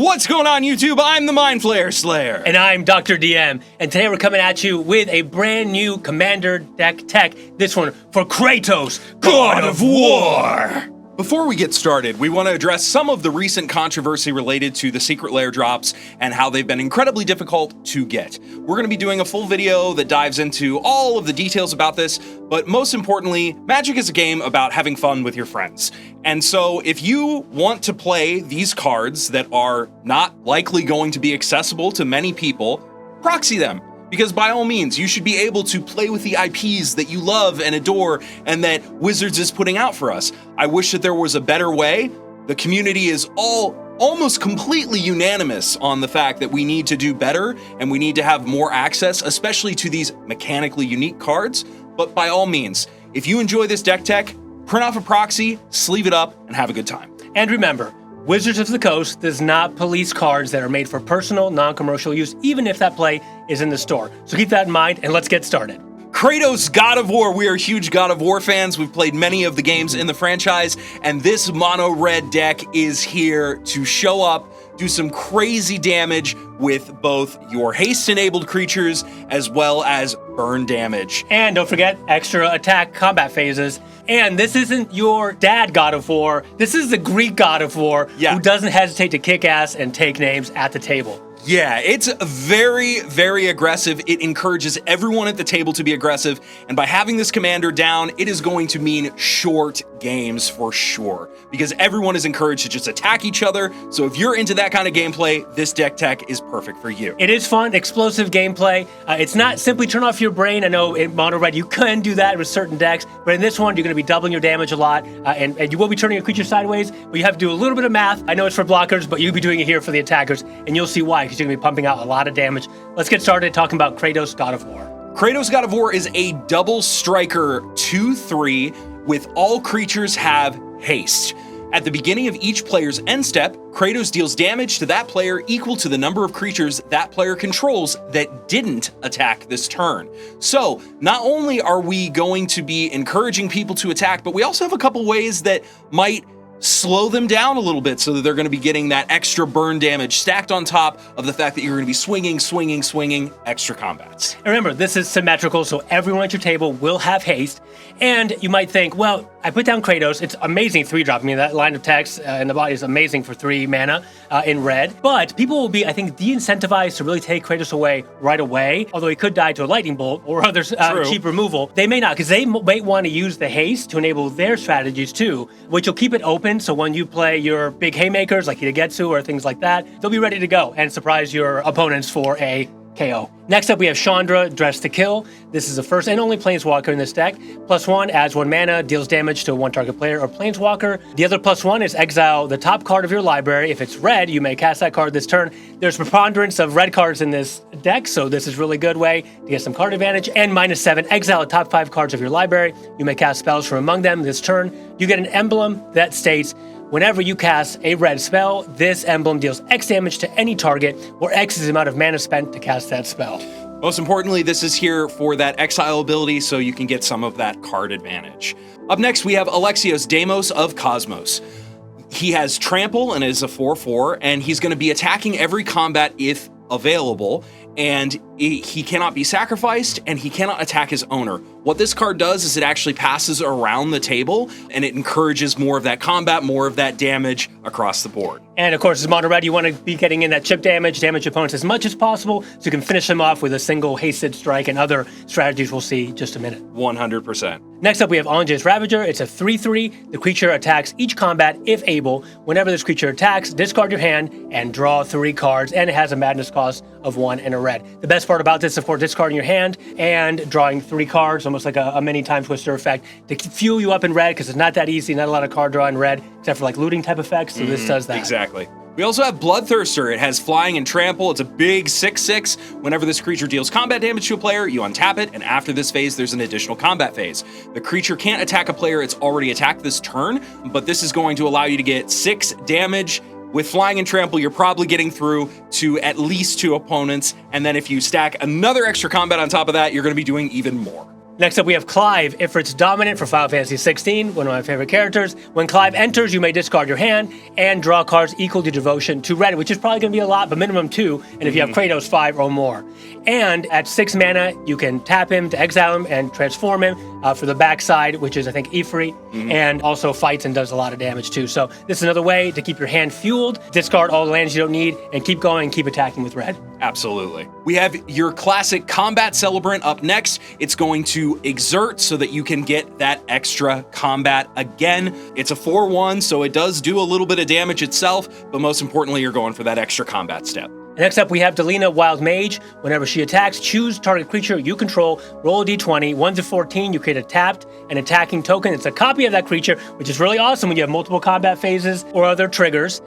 What's going on, YouTube? I'm the Mind Flayer Slayer. And I'm Dr. DM. And today we're coming at you with a brand new Commander Deck Tech. This one for Kratos God of War. Before we get started, we want to address some of the recent controversy related to the Secret Lair drops and how they've been incredibly difficult to get. We're going to be doing a full video that dives into all of the details about this, but most importantly, Magic is a game about having fun with your friends. And so if you want to play these cards that are not likely going to be accessible to many people, proxy them. Because by all means, you should be able to play with the IPs that you love and adore and that Wizards is putting out for us. I wish that there was a better way. The community is almost completely unanimous on the fact that we need to do better and we need to have more access, especially to these mechanically unique cards. But by all means, if you enjoy this deck tech, print off a proxy, sleeve it up, and have a good time. And remember, Wizards of the Coast does not police cards that are made for personal, non-commercial use, even if that play is in the store. So keep that in mind, and let's get started. Kratos God of War. We are huge God of War fans. We've played many of the games in the franchise, and this mono red deck is here to show up, do some crazy damage with both your haste-enabled creatures as well as burn damage. And don't forget, extra attack combat phases. And this isn't your dad God of War. This is the Greek God of War who doesn't hesitate to kick ass and take names at the table. Yeah, it's very, very aggressive. It encourages everyone at the table to be aggressive. And by having this commander down, it is going to mean short games for sure. Because everyone is encouraged to just attack each other. So if you're into that kind of gameplay, this deck tech is perfect for you. It is fun, explosive gameplay. It's not simply turn off your brain. I know in mono red you can do that with certain decks. But in this one, you're going to be doubling your damage a lot. And you will be turning your creature sideways. But you have to do a little bit of math. I know it's for blockers, but you'll be doing it here for the attackers. And you'll see why. Because you're going to be pumping out a lot of damage. Let's get started talking about Kratos God of War. Kratos God of War is a double striker 2/3 with all creatures have haste. At the beginning of each player's end step, Kratos deals damage to that player equal to the number of creatures that player controls that didn't attack this turn. So not only are we going to be encouraging people to attack, but we also have a couple ways that might slow them down a little bit so that they're going to be getting that extra burn damage stacked on top of the fact that you're going to be swinging extra combats. And remember, this is symmetrical, so everyone at your table will have haste. And you might think, well, I put down Kratos. It's amazing 3-drop. I mean, that line of text in the body is amazing for 3 mana in red. But people will be, I think, de-incentivized to really take Kratos away right away. Although he could die to a lightning bolt or other cheap removal. They may not, because they might want to use the haste to enable their strategies too, which will keep it open. So when you play your big haymakers like Hidegetsu or things like that, they'll be ready to go and surprise your opponents for a KO. Next up, we have Chandra, Dressed to Kill. This is the first and only Planeswalker in this deck. +1, adds 1 mana, deals damage to 1 target player or Planeswalker. The other +1 is exile the top card of your library. If it's red, you may cast that card this turn. There's preponderance of red cards in this deck, so this is a really good way to get some card advantage. And -7, exile the top 5 cards of your library. You may cast spells from among them this turn. You get an emblem that states, whenever you cast a red spell, this emblem deals X damage to any target, where X is the amount of mana spent to cast that spell. Most importantly, this is here for that exile ability so you can get some of that card advantage. Up next, we have Alexios, Deimos of Cosmos. He has Trample and is a 4/4, and he's going to be attacking every combat if available, and he cannot be sacrificed, and he cannot attack his owner. What this card does is it actually passes around the table, and it encourages more of that combat, more of that damage across the board. And of course, as mono red, you want to be getting in that chip damage opponents as much as possible, so you can finish them off with a single hasted strike and other strategies we'll see in just a minute. 100%. Next up, we have Anja's Ravager. It's a 3/3. The creature attacks each combat if able. Whenever this creature attacks, discard your hand and draw 3 cards, and it has a madness cost of 1 and a red. The best part about this, of course, discarding your hand and drawing 3 cards, almost like a mini time twister effect, to fuel you up in red, because it's not that easy, not a lot of card draw in red, except for like looting type effects, so this does that. Exactly. We also have Bloodthirster. It has flying and trample. It's a big 6/6. Whenever this creature deals combat damage to a player, you untap it, and after this phase, there's an additional combat phase. The creature can't attack a player it's already attacked this turn, but this is going to allow you to get 6 damage. With flying and trample, you're probably getting through to at least 2 opponents, and then if you stack another extra combat on top of that, you're going to be doing even more. Next up, we have Clive, Ifrit's Dominant for Final Fantasy XVI, one of my favorite characters. When Clive enters, you may discard your hand and draw cards equal to devotion to red, which is probably going to be a lot, but minimum 2, and if you have Kratos, 5 or more. And at 6 mana, you can tap him to exile him and transform him for the backside, which is, I think, Ifrit, and also fights and does a lot of damage too. So this is another way to keep your hand fueled, discard all the lands you don't need, and keep going, keep attacking with red. Absolutely. We have your classic Combat Celebrant up next. It's going to exert so that you can get that extra combat again. It's a 4/1, so it does do a little bit of damage itself, but most importantly, you're going for that extra combat step. Next up, we have Delina, Wild Mage. Whenever she attacks, choose target creature you control, roll a d20, 1 to 14, you create a tapped and attacking token. It's a copy of that creature, which is really awesome when you have multiple combat phases or other triggers.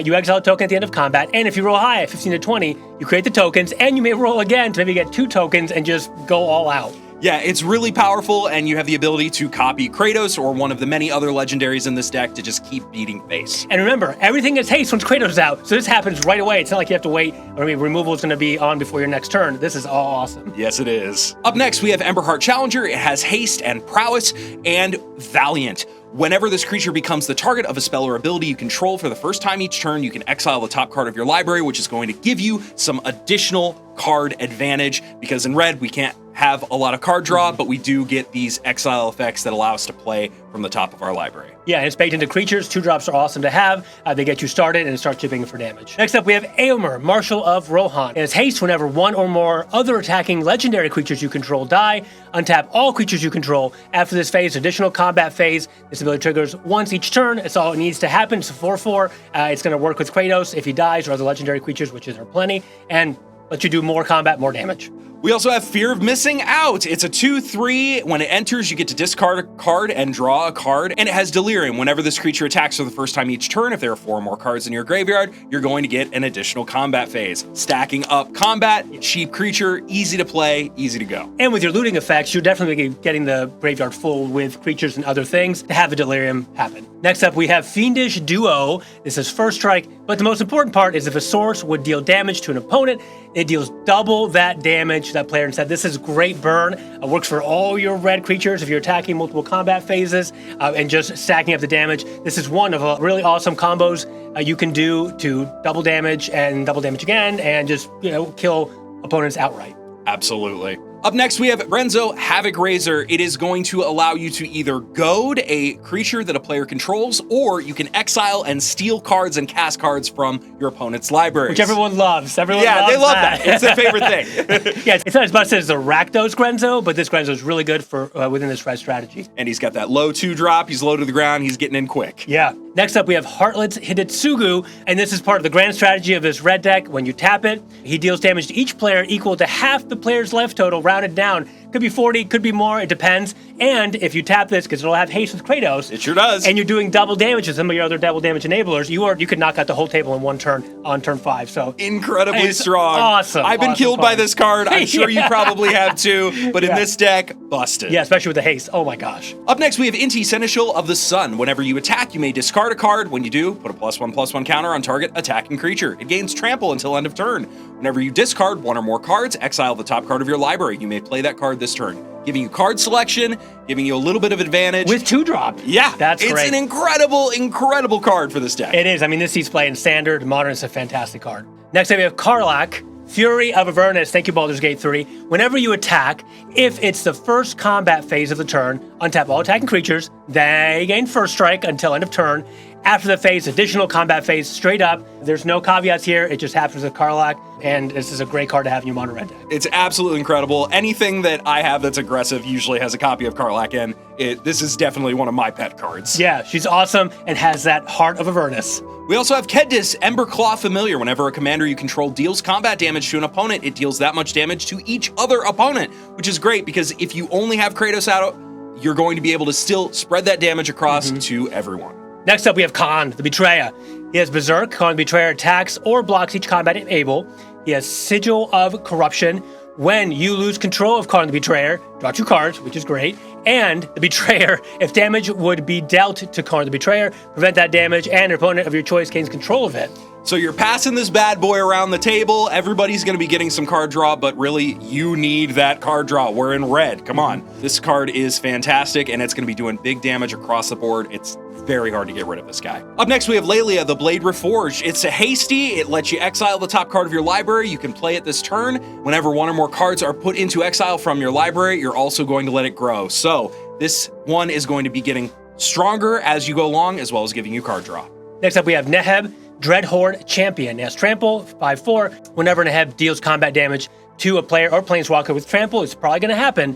You exile a token at the end of combat, and if you roll high at 15 to 20, you create the tokens, and you may roll again to maybe get 2 tokens and just go all out. Yeah, it's really powerful, and you have the ability to copy Kratos or one of the many other legendaries in this deck to just keep beating face. And remember, everything is haste once Kratos is out, so this happens right away. It's not like you have to wait, or maybe removal is going to be on before your next turn. This is all awesome. Yes, it is. Up next, we have Ember-Heart Challenger. It has haste and prowess and valiant. Whenever this creature becomes the target of a spell or ability you control for the first time each turn, you can exile the top card of your library, which is going to give you some additional card advantage, because in red, we can't have a lot of card draw, but we do get these exile effects that allow us to play from the top of our library. Yeah, and it's baked into creatures. 2-drops are awesome to have. They get you started and start chipping for damage. Next up, we have Eomer, Marshal of Rohan. It has haste whenever 1 or more other attacking legendary creatures you control die. Untap all creatures you control. After this phase, additional combat phase. This ability triggers once each turn. That's all it needs to happen. It's a 4/4. It's going to work with Kratos if he dies, or other legendary creatures, which are plenty, and let you do more combat, more damage. We also have Fear of Missing Out. It's a 2/3. When it enters, you get to discard a card and draw a card, and it has Delirium. Whenever this creature attacks for the first time each turn, if there are 4 or more cards in your graveyard, you're going to get an additional combat phase. Stacking up combat, cheap creature, easy to play, easy to go. And with your looting effects, you're definitely getting the graveyard full with creatures and other things to have the Delirium happen. Next up, we have Fiendish Duo. This is first strike, but the most important part is if a source would deal damage to an opponent, it deals double that damage to that player instead. This is great burn. It works for all your red creatures if you're attacking multiple combat phases and just stacking up the damage. This is one of a really awesome combos you can do to double damage and double damage again and just, kill opponents outright. Absolutely. Up next, we have Renzo, Havoc Raiser. It is going to allow you to either goad a creature that a player controls, or you can exile and steal cards and cast cards from your opponent's library. Which everyone loves. Everyone loves they love that. It's their favorite thing. Yeah, it's not as much as the Rakdos Grenzo, but this Grenzo is really good for within this red strategy. And he's got that low 2-drop. He's low to the ground. He's getting in quick. Yeah. Next up, we have Heartless Hidetsugu, and this is part of the grand strategy of this red deck. When you tap it, he deals damage to each player equal to half the player's life total, rounded down. Could be 40, could be more, it depends. And if you tap this, because it'll have haste with Kratos. It sure does. And you're doing double damage to some of your other double damage enablers, you could knock out the whole table in one turn on turn 5. So incredibly strong. Awesome. I've been killed by this card. I'm sure you probably have too, but in this deck, busted. Yeah, especially with the haste. Oh my gosh. Up next, we have Inti, Seneschal of the Sun. Whenever you attack, you may discard a card. When you do, put a +1/+1 counter on target attacking creature. It gains trample until end of turn. Whenever you discard 1 or more cards, exile the top card of your library. You may play that card this turn, giving you card selection, giving you a little bit of advantage. With 2-drop. Yeah, that's great. It's an incredible card for this deck. It is. I mean, this sees play in Standard. Modern is a fantastic card. Next up, we have Karlach, Fury of Avernus. Thank you, Baldur's Gate 3. Whenever you attack, if it's the first combat phase of the turn, untap all attacking creatures. They gain first strike until end of turn. After the phase, additional combat phase, straight up. There's no caveats here. It just happens with Karlach, and this is a great card to have in your mono red deck. It's absolutely incredible. Anything that I have that's aggressive usually has a copy of Karlach in. This is definitely one of my pet cards. Yeah, she's awesome and has that Heart of Avernus. We also have Kedis, Emberclaw Familiar. Whenever a commander you control deals combat damage to an opponent, it deals that much damage to each other opponent, which is great because if you only have Kratos out, you're going to be able to still spread that damage across to everyone. Next up, we have Khorne the Betrayer. He has Berserk. Khorne the Betrayer attacks or blocks each combat able. He has Sigil of Corruption. when you lose control of Khorne the Betrayer, draw 2 cards, which is great, and the Betrayer, if damage would be dealt to Khorne the Betrayer, prevent that damage, and an opponent of your choice gains control of it. So you're passing this bad boy around the table. Everybody's going to be getting some card draw, but really, you need that card draw. We're in red. Come on. This card is fantastic, and it's going to be doing big damage across the board. It's very hard to get rid of this guy. Up next, we have Lelia, the Blade Reforged. It's a hasty. It lets you exile the top card of your library. You can play it this turn. Whenever 1 or more cards are put into exile from your library, you're also going to let it grow. So this one is going to be getting stronger as you go along, as well as giving you card draw. Next up, we have Neheb, Dreadhorde Champion. It has Trample, 5/4. Whenever Neheb deals combat damage to a player or planeswalker with Trample, it's probably going to happen.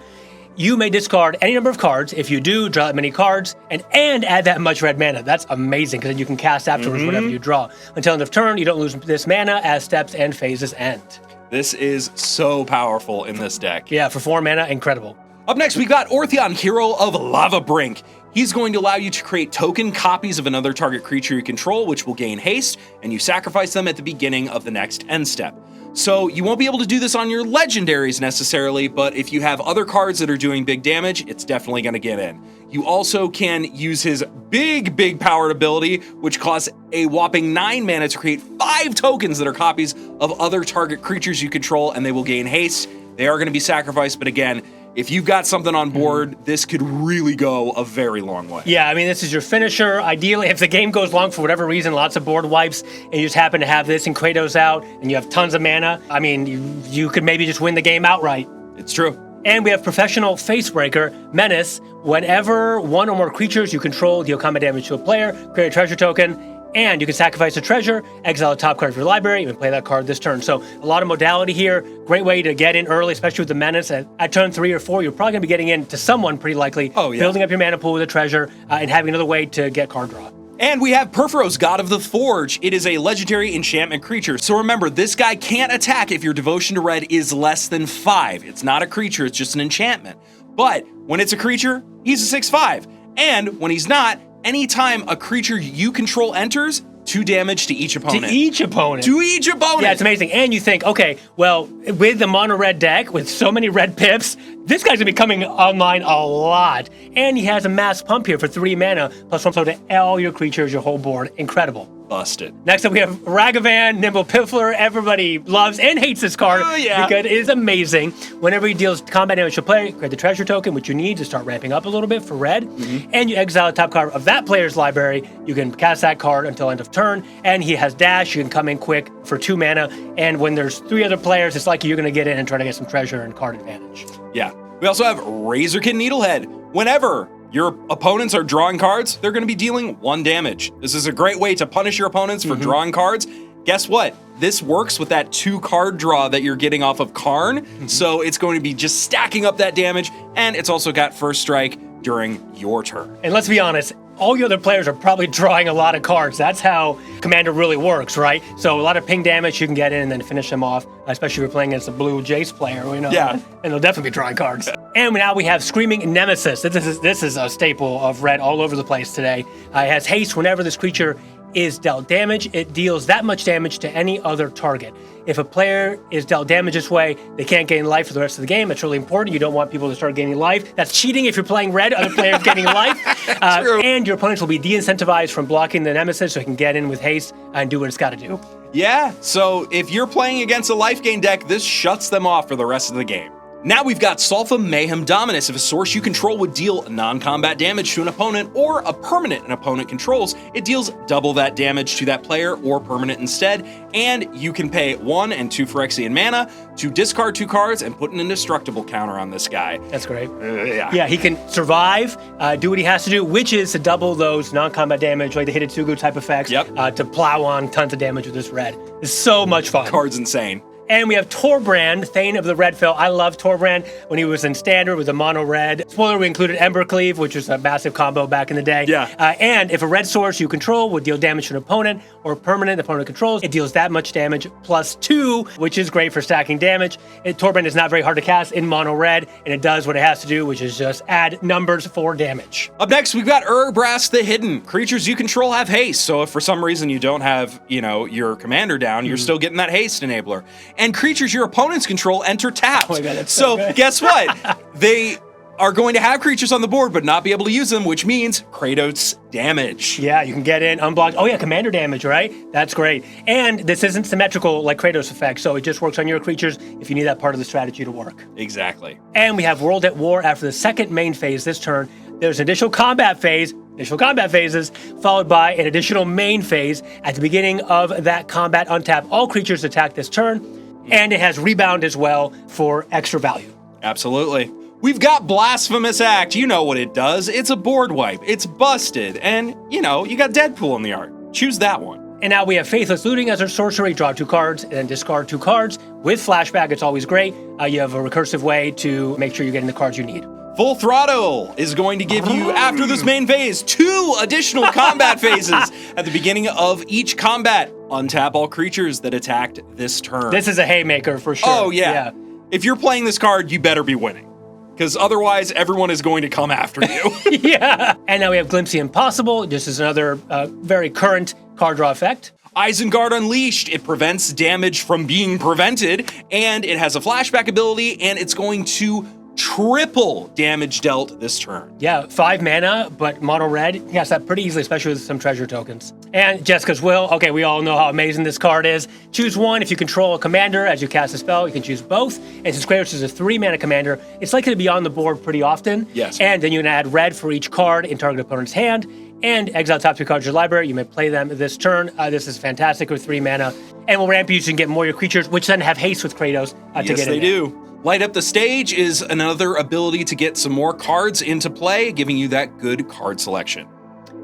You may discard any number of cards. If you do, draw that many cards and add that much red mana. That's amazing because then you can cast afterwards whenever you draw. Until end of turn, you don't lose this mana as steps and phases end. This is so powerful in this deck. Yeah, for 4 mana, incredible. Up next, we got Ortheon, Hero of Lava Brink. He's going to allow you to create token copies of another target creature you control, which will gain haste, and you sacrifice them at the beginning of the next end step. So you won't be able to do this on your legendaries necessarily, but if you have other cards that are doing big damage, it's definitely going to get in. You also can use his big powered ability, which costs a whopping 9 mana to create 5 tokens that are copies of other target creatures you control, and they will gain haste. They are going to be sacrificed, but again, if you've got something on board, this could really go a very long way. Yeah, I mean, this is your finisher. Ideally, if the game goes long for whatever reason, lots of board wipes, and you just happen to have this and Kratos out, and you have tons of mana, I mean, you could maybe just win the game outright. It's true. And we have Professional Facebreaker, Menace. Whenever 1 or more creatures you control deal combat damage to a player, create a treasure token, and you can sacrifice a treasure, exile a top card of your library, and play that card this turn. So a lot of modality here. Great way to get in early, especially with the Menace. At turn 3 or 4, you're probably going to be getting in to someone pretty likely. Oh, yeah. Building up your mana pool with a treasure, and having another way to get card draw. And we have Perforos, God of the Forge. It is a legendary enchantment creature. So remember, this guy can't attack if your devotion to red is less than 5. It's not a creature, it's just an enchantment. But when it's a creature, he's a 6/5. And when he's not, anytime a creature you control enters, 2 damage to each opponent. To each opponent. To each opponent. Yeah, it's amazing. And you think, okay, well, with the mono-red deck, with so many red pips, this guy's gonna be coming online a lot. And he has a mass pump here for 3 mana, plus 1 to all your creatures, your whole board. Incredible. Busted. Next up, we have Ragavan, Nimble Pilferer. Everybody loves and hates this card because it is amazing. Whenever he deals combat damage to a player, create the treasure token, which you need to start ramping up a little bit for red, and you exile a top card of that player's library. You can cast that card until end of turn, and he has dash. You can come in quick for 2 mana, and when there's 3 other players, it's like you're going to get in and try to get some treasure and card advantage. Yeah. We also have Razorkin Needlehead. Whenever your opponents are drawing cards, they're going to be dealing 1 damage. This is a great way to punish your opponents for drawing cards. Guess what? This works with that 2 card draw that you're getting off of Khorne, so it's going to be just stacking up that damage, and it's also got first strike during your turn. And let's be honest, all your other players are probably drawing a lot of cards. That's how Commander really works, right? So a lot of ping damage you can get in and then finish them off, especially if you're playing against a blue Jace player, you know. Yeah. And they'll definitely be drawing cards. And now we have Screaming Nemesis. This is a staple of red all over the place today. It has haste. Whenever this creature is dealt damage, it deals that much damage to any other target. If a player is dealt damage this way, they can't gain life for the rest of the game. It's really important. You don't want people to start gaining life. That's cheating if you're playing red, other players getting life. And your opponents will be de-incentivized from blocking the Nemesis so it can get in with haste and do what it's got to do. Yeah, so if you're playing against a life gain deck, this shuts them off for the rest of the game. Now we've got Sulfa Mayhem Dominus. If a source you control would deal non-combat damage to an opponent or a permanent an opponent controls, it deals double that damage to that player or permanent instead, and you can pay 1 and 2 Phyrexian mana to discard 2 cards and put an indestructible counter on this guy. That's great. Yeah, he can survive, do what he has to do, which is to double those non-combat damage, like the Hidetsugu type effects, to plow on tons of damage with this red. It's so much fun. Card's insane. And we have Torbrand, Thane of the Red Fell. I love Torbrand when he was in Standard with a mono red. Spoiler, we included Embercleave, which was a massive combo back in the day. Yeah. And if a red source you control would deal damage to an opponent or permanent opponent controls, it deals that much damage plus 2, which is great for stacking damage. Torbrand is not very hard to cast in mono red, and it does what it has to do, which is just add numbers for damage. Up next, we've got Urabrask the Hidden. Creatures you control have haste, so if for some reason you don't have, your commander down, you're still getting that haste enabler. and creatures your opponents control enter tapped. Oh my God, that's so good. Guess what? They are going to have creatures on the board, but not be able to use them, which means Kratos damage. Yeah, you can get in, unblocked. Oh yeah, commander damage, right? That's great. And this isn't symmetrical like Kratos effect, so it just works on your creatures if you need that part of the strategy to work. Exactly. And we have World at War after the second main phase this turn. There's an additional combat phase, additional combat phases, followed by an additional main phase. At the beginning of that combat, untap all creatures attack this turn, and it has rebound as well for extra value. Absolutely. We've got Blasphemous Act. You know what it does. It's a board wipe. It's busted. And, you know, you got Deadpool in the art. Choose that one. And now we have Faithless Looting as our sorcery. Draw 2 cards and then discard 2 cards. With flashback, it's always great. You have a recursive way to make sure you're getting the cards you need. Full Throttle is going to give you, after this main phase, 2 additional combat phases. At the beginning of each combat, untap all creatures that attacked this turn. This is a haymaker for sure. Oh, yeah. If you're playing this card, you better be winning, because otherwise everyone is going to come after you. Yeah. And now we have Glimpsy Impossible. This is another very current card draw effect. Isengard Unleashed. It prevents damage from being prevented, and it has a flashback ability, and it's going to triple damage dealt this turn. Yeah, 5 mana, but mono red. Yes, that pretty easily, especially with some treasure tokens. And Jessica's Will. Okay, we all know how amazing this card is. Choose one. If you control a commander as you cast a spell, you can choose both. And since Kratos is a 3 mana commander, it's likely to be on the board pretty often. Yes. And then you can add red for each card in target opponent's hand, and exile top 2 cards of your library. You may play them this turn. This is fantastic with 3 mana. And will ramp you so you can get more of your creatures, which then have haste with Kratos to get in. Yes, they do. Light Up the Stage is another ability to get some more cards into play, giving you that good card selection.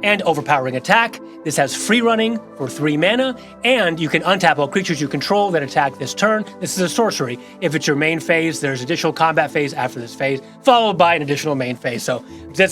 And Overpowering Attack. This has free running for 3 mana, and you can untap all creatures you control that attack this turn. This is a sorcery. If it's your main phase, there's additional combat phase after this phase, followed by an additional main phase. So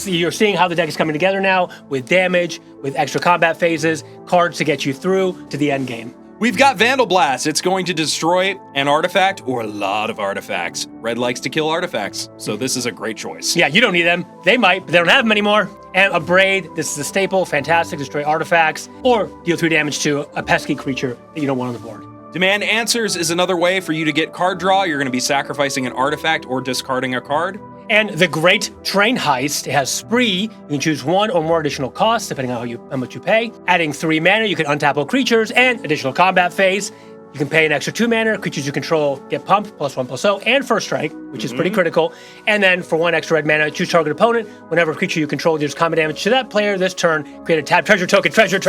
you're seeing how the deck is coming together now with damage, with extra combat phases, cards to get you through to the end game. We've got Vandal Blast. It's going to destroy an artifact or a lot of artifacts. Red likes to kill artifacts, so this is a great choice. Yeah, you don't need them. They might, but they don't have them anymore. And a Braid, this is a staple, fantastic, destroy artifacts, or deal 3 damage to a pesky creature that you don't want on the board. Demand Answers is another way for you to get card draw. You're going to be sacrificing an artifact or discarding a card. And the Great Train Heist, it has Spree. You can choose 1 or more additional costs, depending on how much you pay. Adding 3 mana, you can untap all creatures, and additional combat phase. You can pay an extra 2 mana. Creatures you control get pumped, +1/+0, and First Strike, which is pretty critical. And then for 1 extra red mana, choose target opponent. Whenever a creature you control deals combat damage to that player this turn, create a tap treasure token, treasure.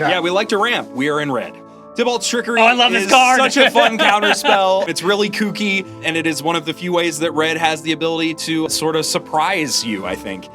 Yeah, we like to ramp. We are in red. Tybalt's Trickery I love this is card. such a fun counter spell. It's really kooky, and it is one of the few ways that red has the ability to sort of surprise you, I think.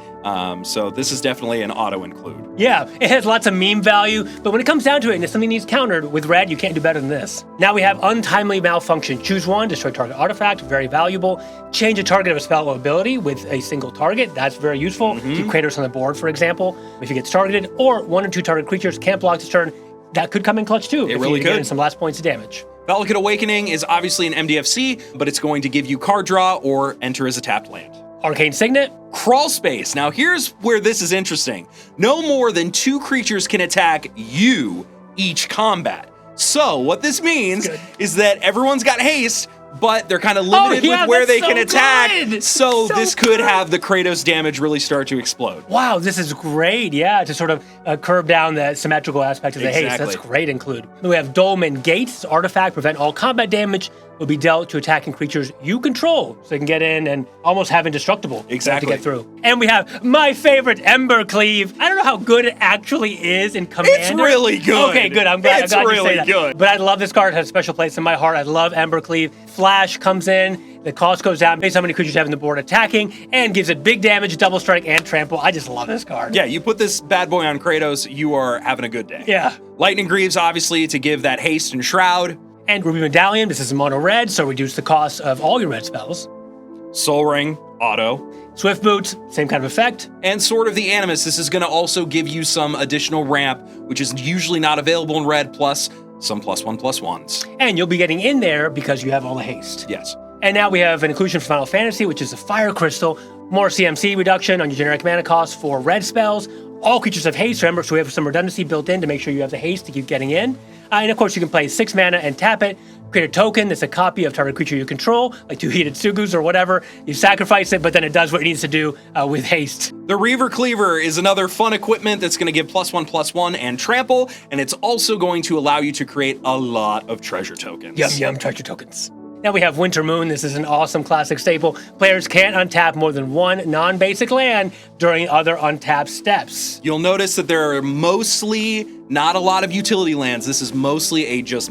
So this is definitely an auto-include. Yeah, it has lots of meme value, but when it comes down to it, and if something needs countered, with red, you can't do better than this. Now we have Untimely Malfunction. Choose 1, destroy target artifact, very valuable. Change a target of a spell or ability with a single target, that's very useful. Keep Kratos on the board, for example, if he gets targeted, or 1 or 2 target creatures can't block this turn. That could come in clutch too. It really could. could. Get some last points of damage. Valakut Awakening is obviously an MDFC, but it's going to give you card draw or enter as a tapped land. Arcane Signet. Crawl Space. Now here's where this is interesting. No more than 2 creatures can attack you each combat. So what this means is that everyone's got haste, but they're kind of limited with where they can attack. Good. So this could have the Kratos damage really start to explode. Wow, this is great. Yeah, to sort of curb down the symmetrical aspect of the haste. That's great include. Then we have Dolmen Gate. This artifact, prevent all combat damage, will be dealt to attacking creatures you control. So they can get in and almost have indestructible to get through. And we have my favorite, Embercleave. I don't know how good it actually is in Commander. It's really good. Okay, good. I'm glad, it's I'm glad really you say that. good. But I love this card. It has a special place in my heart. I love Embercleave. Flash comes in. The cost goes down based on how many creatures you have on the board attacking, and gives it big damage, double strike, and trample. I just love this card. Yeah, you put this bad boy on Kratos, you are having a good day. Yeah. Lightning Greaves, obviously, to give that haste and shroud. And Ruby Medallion, this is mono red, so reduce the cost of all your red spells. Soul Ring, auto. Swift Boots, same kind of effect. And Sword of the Animus, this is going to also give you some additional ramp, which is usually not available in red, plus some +1/+1s. And you'll be getting in there because you have all the haste. Yes. And now we have an inclusion for Final Fantasy, which is a Fire Crystal. More CMC reduction on your generic mana cost for red spells. All creatures have haste, remember, so we have some redundancy built in to make sure you have the haste to keep getting in. And of course, you can play 6 mana and tap it create a token that's a copy of target creature you control, like 2 Hidetsugus or whatever. You sacrifice it, but then it does what it needs to do with haste. The Reaver Cleaver is another fun equipment that's going to give +1/+1 and trample, and it's also going to allow you to create a lot of treasure tokens. Yum yum treasure tokens. Now we have Winter Moon. This is an awesome classic staple. Players can't untap more than 1 non-basic land during other untap steps. You'll notice that there are mostly not a lot of utility lands. This is mostly a just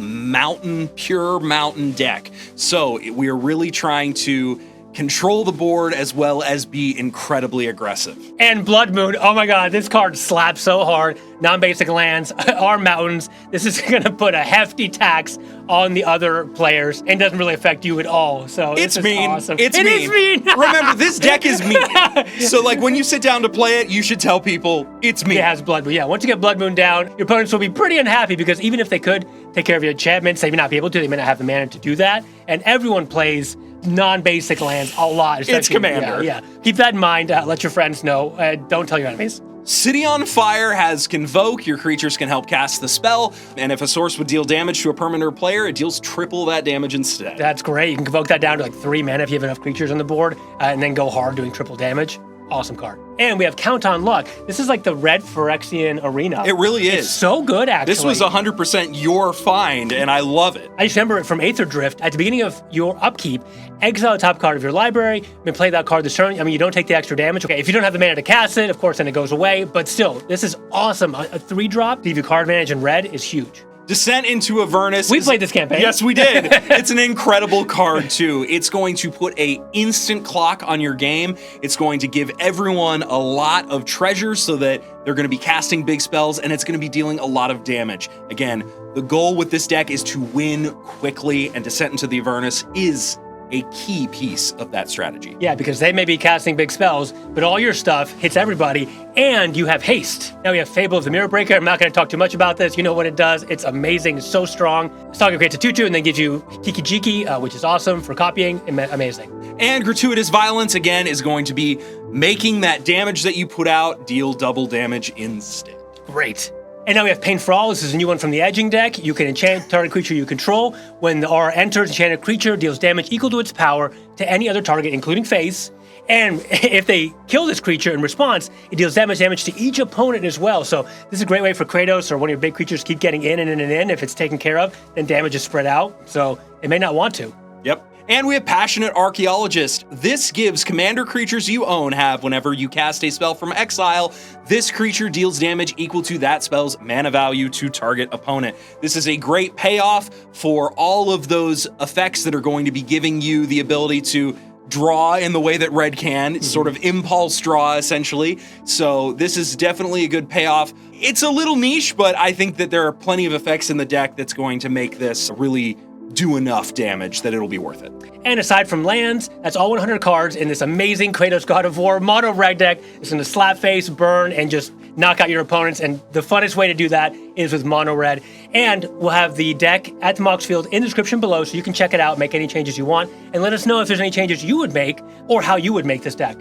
pure mountain deck. So we are really trying to control the board as well as be incredibly aggressive. And Blood Moon, oh my god, this card slaps so hard. Non-basic lands are mountains. This is going to put a hefty tax on the other players and doesn't really affect you at all. So it's this is mean. Awesome. It is mean. Remember, this deck is mean. So like when you sit down to play it, you should tell people it's mean. It has Blood Moon. Yeah, once you get Blood Moon down, your opponents will be pretty unhappy because even if they could take care of your enchantments, they may not be able to. They may not have the mana to do that. And everyone plays non-basic lands a lot. It's Commander. Yeah. Keep that in mind. Let your friends know. Don't tell your enemies. City on Fire has Convoke. Your creatures can help cast the spell, and if a source would deal damage to a permanent or player, it deals triple that damage instead. That's great. You can Convoke that down to like 3 mana if you have enough creatures on the board, and then go hard doing triple damage. Awesome card. And we have Count on Luck. This is like the Red Phyrexian Arena. It really is. It's so good, actually. This was 100% your find, and I love it. I just remember it from Aether Drift. At the beginning of your upkeep, exile the top card of your library, and play that card this turn. I mean, you don't take the extra damage. Okay, if you don't have the mana to cast it, of course, then it goes away. But still, this is awesome. A 3-drop, give you card advantage in red is huge. Descent into Avernus. We played this campaign. Yes, we did. It's an incredible card, too. It's going to put a instant clock on your game. It's going to give everyone a lot of treasures so that they're going to be casting big spells, and it's going to be dealing a lot of damage. Again, the goal with this deck is to win quickly, and Descent into the Avernus is a key piece of that strategy. Yeah, because they may be casting big spells, but all your stuff hits everybody, and you have haste. Now we have Fable of the Mirror Breaker. I'm not going to talk too much about this. You know what it does. It's amazing. It's so strong. Saga creates a 2/2 and then gives you Kiki Jiki, which is awesome for copying. Amazing. And Gratuitous Violence, again, is going to be making that damage that you put out deal double damage instead. Great. And now we have Pain for All. This is a new one from the Edging deck. You can enchant target creature you control. When the aura enters, enchanted creature deals damage equal to its power to any other target, including face. And if they kill this creature in response, it deals damage to each opponent as well. So this is a great way for Kratos or one of your big creatures to keep getting in and in and in. If it's taken care of, then damage is spread out. So it may not want to. Yep. And we have Passionate Archaeologist. This gives commander creatures you own have whenever you cast a spell from exile. This creature deals damage equal to that spell's mana value to target opponent. This is a great payoff for all of those effects that are going to be giving you the ability to draw in the way that red can, sort of impulse draw essentially. So this is definitely a good payoff. It's a little niche, but I think that there are plenty of effects in the deck that's going to make this really do enough damage that it'll be worth it. And aside from lands, that's all 100 cards in this amazing Kratos God of War mono red deck. It's going to slap face, burn, and just knock out your opponents. And the funnest way to do that is with mono red. And we'll have the deck at the Mox Field in the description below, so you can check it out, make any changes you want, and let us know if there's any changes you would make or how you would make this deck.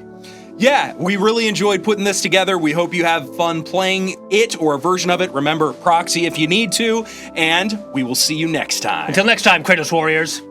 Yeah, we really enjoyed putting this together. We hope you have fun playing it or a version of it. Remember, proxy if you need to, and we will see you next time. Until next time, Kratos Warriors.